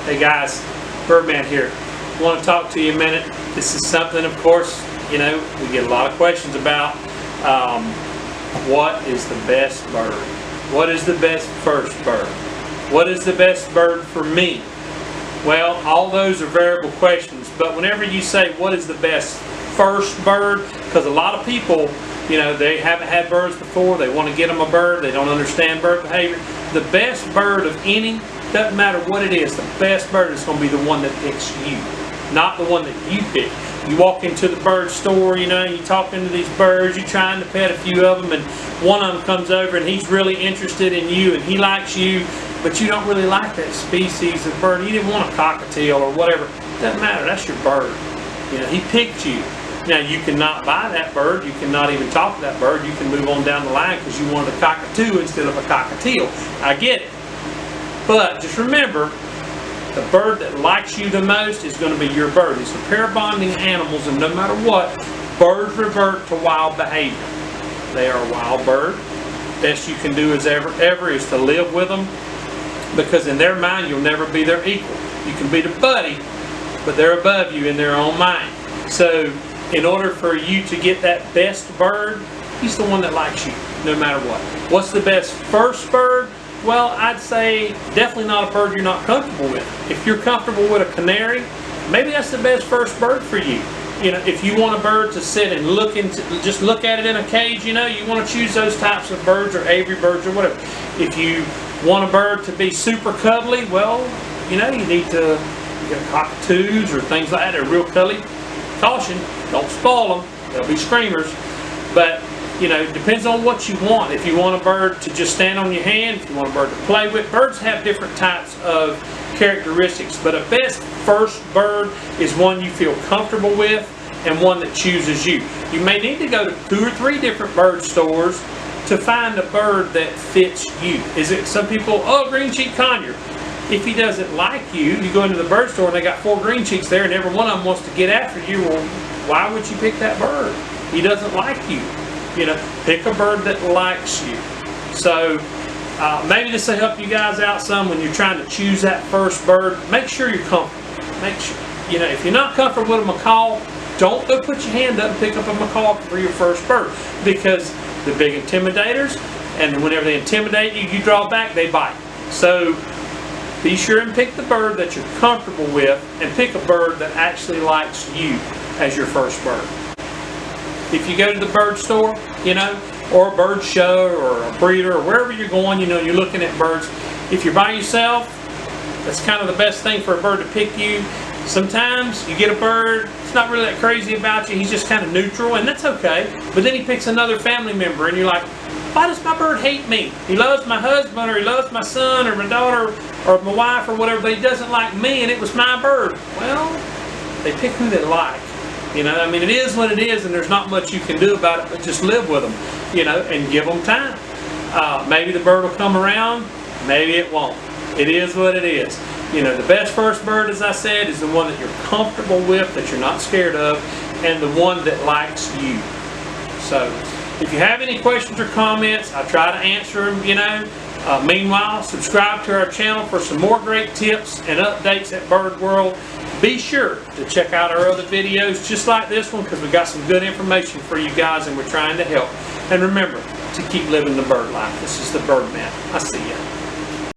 Hey guys, Birdman here. I want to talk to you a minute. This is something, of course, we get a lot of questions about. What is the best bird? What is the best first bird? What is the best bird for me? Well, all those are variable questions, but whenever you say what is the best first bird, because a lot of people, they haven't had birds before, they want to get them a bird, they don't understand bird behavior. The best bird of any, doesn't matter what it is, the best bird is going to be the one that picks you, not the one that you pick. You walk into the bird store, you're talking to these birds, you're trying to pet a few of them, and one of them comes over and he's really interested in you and he likes you, but you don't really like that species of bird. He didn't want a cockatiel or whatever. Doesn't matter, that's your bird. He picked you. Now, you cannot buy that bird, you cannot even talk to that bird, you can move on down the line because you wanted a cockatoo instead of a cockatiel. I get it. But just remember, the bird that likes you the most is going to be your bird. These are pair bonding animals, and no matter what, birds revert to wild behavior. They are a wild bird. Best you can do is ever is to live with them, because in their mind you'll never be their equal. You can be the buddy, but they're above you in their own mind. So in order for you to get that best bird, he's the one that likes you no matter what. What's the best first bird? Well, I'd say definitely not a bird you're not comfortable with. If you're comfortable with a canary, maybe that's the best first bird for you. If you want a bird to sit and just look at it in a cage, you want to choose those types of birds, or aviary birds or whatever. If you want a bird to be super cuddly, well, you need to get cockatoos or things like that. They're real cuddly. Caution, don't spoil them. They'll be screamers. But depends on what you want. If you want a bird to just stand on your hand, if you want a bird to play with, birds have different types of characteristics, but a best first bird is one you feel comfortable with and one that chooses you. You may need to go to 2 or 3 different bird stores to find a bird that fits you. Some people, green cheek conure. If he doesn't like you, you go into the bird store and they got 4 green cheeks there and every one of them wants to get after you. Well, why would you pick that bird? He doesn't like you. Pick a bird that likes you. So maybe this will help you guys out some when you're trying to choose that first bird. Make sure you're comfortable. Make sure, if you're not comfortable with a macaw, don't go put your hand up and pick up a macaw for your first bird, because the big intimidators, and whenever they intimidate you, you draw back, they bite. So be sure and pick the bird that you're comfortable with, and pick a bird that actually likes you as your first bird. If you go to the bird store, or a bird show, or a breeder, or wherever you're going, you're looking at birds. If you're by yourself, that's kind of the best thing for a bird to pick you. Sometimes you get a bird, it's not really that crazy about you, he's just kind of neutral, and that's okay. But then he picks another family member, and you're like, why does my bird hate me? He loves my husband, or he loves my son, or my daughter, or my wife, or whatever, but he doesn't like me, and it was my bird. Well, they pick who they like. It is what it is, and there's not much you can do about it, but just live with them, and give them time. Maybe the bird will come around, maybe it won't. It is what it is. The best first bird, as I said, is the one that you're comfortable with, that you're not scared of, and the one that likes you. So, if you have any questions or comments, I try to answer them, meanwhile, subscribe to our channel for some more great tips and updates at Bird World. Be sure to check out our other videos just like this one, because we got some good information for you guys and we're trying to help. And remember to keep living the bird life. This is the Birdman. I see ya.